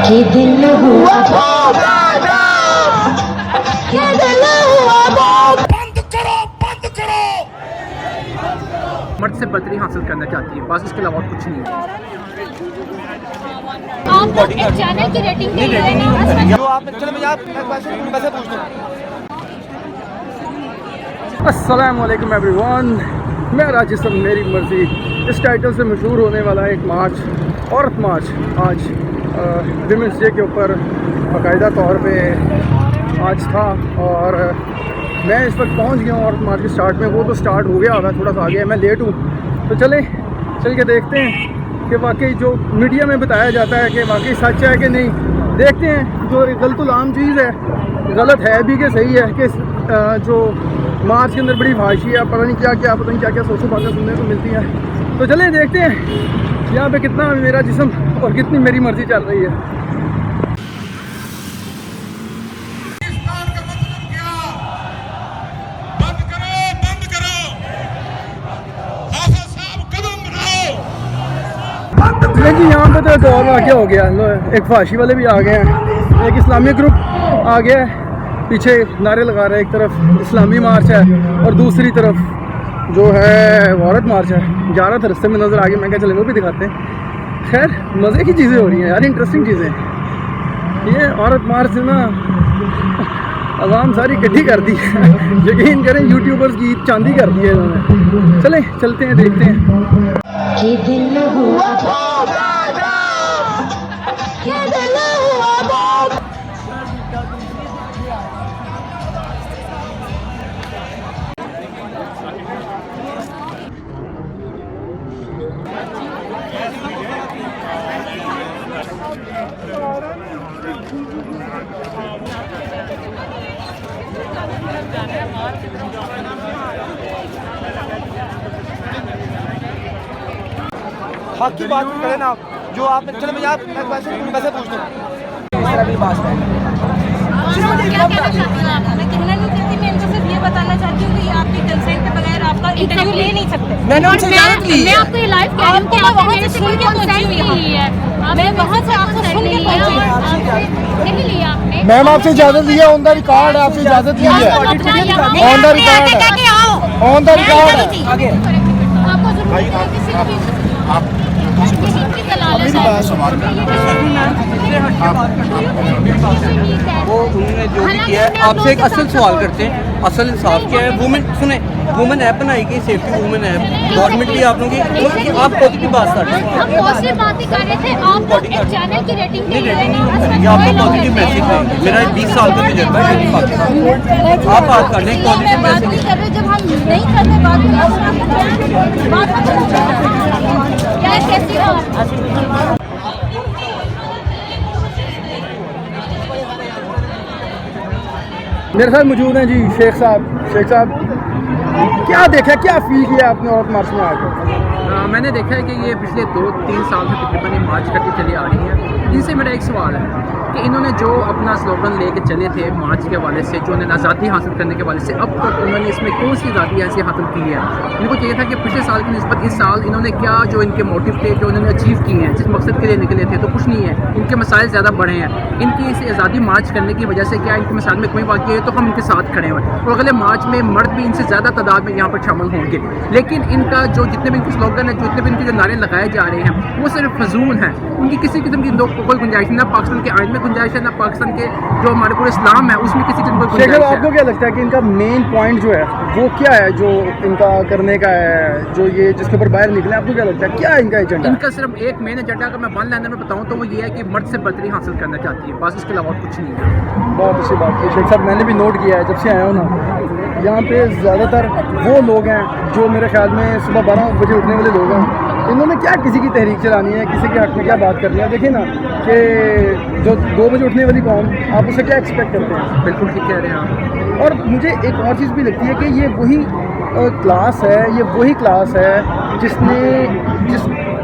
کہ دل ہوا کہ دل ہوا بند کرو مرد سے برتری حاصل کرنا چاہتی ہے، بس اس کے علاوہ کچھ نہیں ہے۔ آپ لوگ ایک چینل کی ریٹنگ دے رہے ہیں جو آپ چلو میں پیسے پوچھ دوں۔ السلام علیکم ایوری ون، میرا جسم میری مرضی، اس ٹائٹل سے مشہور ہونے والا ایک مارچ، عورت مارچ، آج ویمنس ڈے کے اوپر باقاعدہ طور پہ آج تھا، اور میں اس وقت پہنچ گیا ہوں عورت مارچ کے سٹارٹ میں۔ وہ تو سٹارٹ ہو گیا ہوگا، تھوڑا سا آگے ہے، میں لیٹ ہوں، تو چل کے دیکھتے ہیں کہ واقعی جو میڈیا میں بتایا جاتا ہے کہ واقعی سچ ہے کہ نہیں۔ دیکھتے ہیں، جو غلط العام چیز ہے، غلط ہے بھی کہ صحیح ہے، کہ جو مارچ کے اندر بڑی فحاشی ہے، پتہ نہیں کیا سوچو باتیں سننے کو ملتی ہیں۔ تو چلیں دیکھتے ہیں یہاں پہ کتنا میرا جسم اور کتنی میری مرضی چل رہی ہے۔ جی یہاں پہ تو ایک اور واقعہ ہو گیا، ایک فحاشی والے بھی آ گئے ہیں، ایک اسلامی گروپ آ گیا ہے، پیچھے نعرے لگا رہے ہیں، ایک طرف اسلامی مارچ ہے اور دوسری طرف جو ہے عورت مارچ ہے۔ جا رہا تھا رستے میں نظر آ گیا، میں کہا چلے وہ بھی دکھاتے ہیں۔ خیر مزے کی چیزیں ہو رہی ہیں یار، انٹرسٹنگ چیزیں۔ یہ عورت مارچ سے نا عوام ساری اکٹھی کر دی ہے، یقین کریں یوٹیوبرز کی چاندی کر دی ہے انہوں نے۔ چلیں چلتے ہیں، دیکھتے ہیں۔ کہ دل ہوا کہ دل ہوا حق کی بات کریں نا، جو آپ چلو میں پیسے پوچھ دوں۔ کیا کہنا چاہتی ہوں آپ؟ میں کہنا نہیں چاہتی، میں ان کو صرف یہ بتانا چاہتی ہوں کہ آپ کی کنسنٹ کے بغیر آپ کا انٹرویو لے نہیں سکتے۔ میں نے ان سے اجازت لی ہے۔ میں آپ کو یہ لائیو کہہ رہی ہوں کہ آپ نے سن کے پہنچی ہوئی ہے، میں وہاں سے آپ کو سن کے پہنچی نہیں لیا آپ نے۔ میم آپ سے اجازت لی ہے، آن دا ریکارڈ آپ سے اجازت لی ہے، آن دا ریکارڈ ہے، آن دا ریکارڈ ہے۔ آگے آپ کو ضرورت ہے کسی کی دلالت وہ انہوں نے جو بھی کیا ہے، آپ سے ایک اصل سوال کرتے ہیں، اصل انصاف کیا ہے؟ وومن ایپ بنائی گئی، سیفٹی وومن ایپ، گورنمنٹ بھی آپ لوگوں کی، آپ پازیٹیو بات کر رہے ہیں۔ ہم پازیٹیو بات ہی کر رہے تھے، آپ لوگ ایک چینل کی ریٹنگ دے رہے ہیں۔ یہ آپ کو پازیٹیو میسج دیں گے، میرا 20 سال کا تجربہ ہے یہی بات، آپ بات کر رہے ہیں پازیٹیو بات میسج۔ نہیں کر رہے، جب ہم نہیں کرتے بات کیا کیسی بات؟ میرے ساتھ موجود ہیں جی شیخ صاحب، کیا دیکھا، کیا فیل کیا آپ نے عورت مارچ میں آ کر؟ میں نے دیکھا ہے کہ یہ پچھلے 2-3 سال سے تقریباً یہ مارچ کرتی چلی آ رہی ہیں۔ ان سے میرا ایک سوال ہے کہ انہوں نے جو اپنا سلوگن لے کے چلے تھے مارچ کے حوالے سے، جو انہوں نے آزادی حاصل کرنے کے حوالے سے، اب تک انہوں نے اس میں کون سی آزادی ایسی حاصل کی ہے؟ ان کو چاہیے تھا کہ پچھلے سال کی نسبت اس سال انہوں نے کیا جو ان کے موٹیو تھے، جو انہوں نے اچیو کیے ہیں، جس مقصد کے لیے نکلے تھے، تو کچھ نہیں ہے۔ ان کے مسائل زیادہ بڑھے ہیں، ان کی اس آزادی مارچ کرنے کی وجہ سے کیا ان کے مسائل میں کوئی واقعی ہے تو ہم ان کے ساتھ کھڑے ہوئے، اور اگلے مارچ میں مرد بھی ان سے زیادہ تعداد میں یہاں پر شامل ہوں گے۔ لیکن ان کا جو جتنے بھی ان کے سلوگن ہیں، جتنے بھی ان کے جو نعرے لگائے جا رہے ہیں، وہ صرف فضول ہیں، ان کی کسی قسم کی کوئی گنجائش نہیں، نہ پاکستان کے آئین میں گنجائش ہے، نہ پاکستان کے جو ہمارے پورے اسلام ہے اس میں کسی قسم کی شیخ گنجائش صاحب آپ کو ہے۔ کیا لگتا ہے کہ ان کا مین پوائنٹ جو ہے وہ کیا ہے، جو ان کا کرنے کا ہے، جو یہ جس کے اوپر باہر نکلے، آپ کو کیا لگتا ہے کیا ہے ان کا ایجنڈا؟ ان کا صرف ایک مین ایجنڈا اگر میں ون لائنر میں بتاؤں تو وہ یہ ہے کہ مرد سے برتری حاصل کرنا چاہتی ہے، بس اس کے علاوہ کچھ نہیں ہے۔ بہت اچھی بات کی شیخ صاحب، میں نے بھی نوٹ کیا ہے جب سے آیا ہوں نا، یہاں پہ زیادہ تر وہ لوگ ہیں جو میرے خیال میں صبح 12 بجے اٹھنے والے لوگ ہیں، انہوں نے کیا کسی کی تحریک چلانی ہے، کسی کے حق میں کیا بات کرنی ہے۔ دیکھیں نا کہ جو 2 بجے اٹھنے والی قوم، آپ اسے کیا ایکسپیکٹ کرتے ہیں؟ بالکل ٹھیک کہہ رہے ہیں آپ۔ اور مجھے ایک اور چیز بھی لگتی ہے کہ یہ وہی کلاس ہے، یہ وہی کلاس ہے جس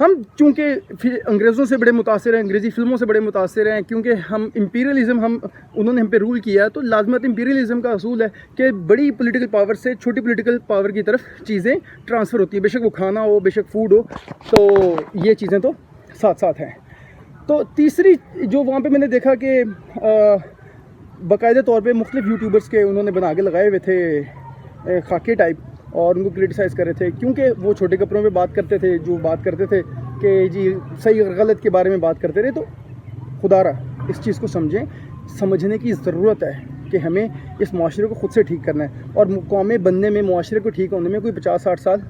ہم چونکہ پھر انگریزوں سے بڑے متاثر ہیں، انگریزی فلموں سے بڑے متاثر ہیں، کیونکہ ہم امپیریلزم انہوں نے ہم پہ رول کیا ہے، تو لازمت امپیریلزم کا اصول ہے کہ بڑی پولیٹیکل پاور سے چھوٹی پولیٹیکل پاور کی طرف چیزیں ٹرانسفر ہوتی ہیں، بے شک وہ کھانا ہو، بے شک فوڈ ہو، تو یہ چیزیں تو ساتھ ساتھ ہیں۔ تو تیسری جو وہاں پہ میں نے دیکھا کہ باقاعدہ طور پہ مختلف یوٹیوبرز کے انہوں نے بنا کے لگائے ہوئے تھے خاکے ٹائپ، اور ان کو کرٹیسائز کر رہے تھے، کیونکہ وہ چھوٹے کپڑوں پہ بات کرتے تھے، جو بات کرتے تھے کہ جی صحیح اور غلط کے بارے میں بات کرتے رہے۔ تو خدا رہا اس چیز کو سمجھیں، سمجھنے کی ضرورت ہے کہ ہمیں اس معاشرے کو خود سے ٹھیک کرنا ہے، اور قومیں بننے میں، معاشرے کو ٹھیک ہونے میں کوئی 50-60 سال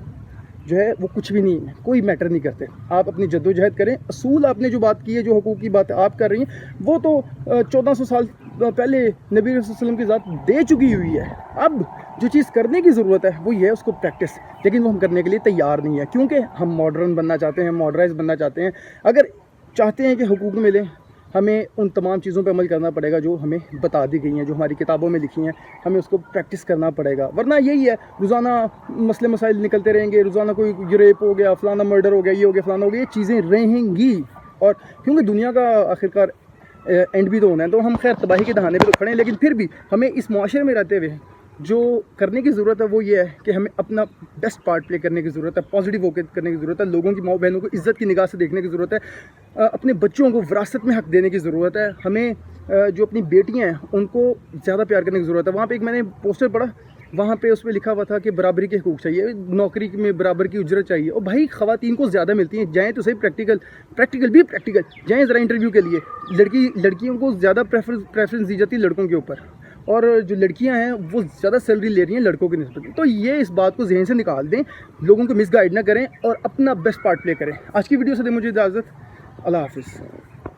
جو ہے وہ کچھ بھی نہیں ہے، کوئی میٹر نہیں کرتے۔ آپ اپنی جد و جہد کریں، اصول آپ نے جو بات کی ہے، جو حقوق کی بات آپ کر رہی ہیں، وہ تو 1400 سال پہلے نبی صلی اللہ علیہ وسلم کی ذات دے چکی ہوئی ہے۔ اب جو چیز کرنے کی ضرورت ہے وہ یہ ہے اس کو پریکٹس، لیکن وہ ہم کرنے کے لیے تیار نہیں ہے، کیونکہ ہم ماڈرن بننا چاہتے ہیں، ماڈرائز بننا چاہتے ہیں۔ اگر چاہتے ہیں کہ حقوق ملیں، ہمیں ان تمام چیزوں پہ عمل کرنا پڑے گا جو ہمیں بتا دی گئی ہیں، جو ہماری کتابوں میں لکھی ہیں، ہمیں اس کو پریکٹس کرنا پڑے گا، ورنہ یہی ہے روزانہ مسئلے مسائل نکلتے رہیں گے، روزانہ کوئی ریپ ہو گیا، فلانا مرڈر ہو گیا، یہ ہو گیا، فلانا ہو گیا، یہ چیزیں رہیں گی، اور کیونکہ دنیا کا آخرکار اینڈ بھی تو ہونا ہے، تو ہم خیر تباہی کے دہانے پہ تو کھڑے ہیں، لیکن پھر بھی ہمیں اس معاشرے میں رہتے ہوئے جو کرنے کی ضرورت ہے وہ یہ ہے کہ ہمیں اپنا بیسٹ پارٹ پلے کرنے کی ضرورت ہے، پازیٹیو ہو کے کرنے کی ضرورت ہے، لوگوں کی ماؤں بہنوں کو عزت کی نگاہ سے دیکھنے کی ضرورت ہے، اپنے بچوں کو وراثت میں حق دینے کی ضرورت ہے، ہمیں جو اپنی بیٹیاں ہیں ان کو زیادہ پیار کرنے کی ضرورت ہے۔ وہاں پہ ایک میں نے پوسٹر پڑھا، وہاں پہ اس پہ لکھا ہوا تھا کہ برابری کے حقوق چاہیے، نوکری میں برابر کی اجرت چاہیے، اور بھائی خواتین کو زیادہ ملتی ہیں، جائیں تو صحیح پریکٹیکل جائیں ذرا انٹرویو کے لیے، لڑکیوں کو زیادہ پریفرنس دی جاتی ہے لڑکوں کے اوپر، اور جو لڑکیاں ہیں وہ زیادہ سیلری لے رہی ہیں لڑکوں کی نسبت۔ تو یہ اس بات کو ذہن سے نکال دیں، لوگوں کو مس گائیڈ نہ کریں اور اپنا بیسٹ پارٹ پلے کریں۔ آج کی ویڈیو سے دیں مجھے اجازت، اللہ حافظ۔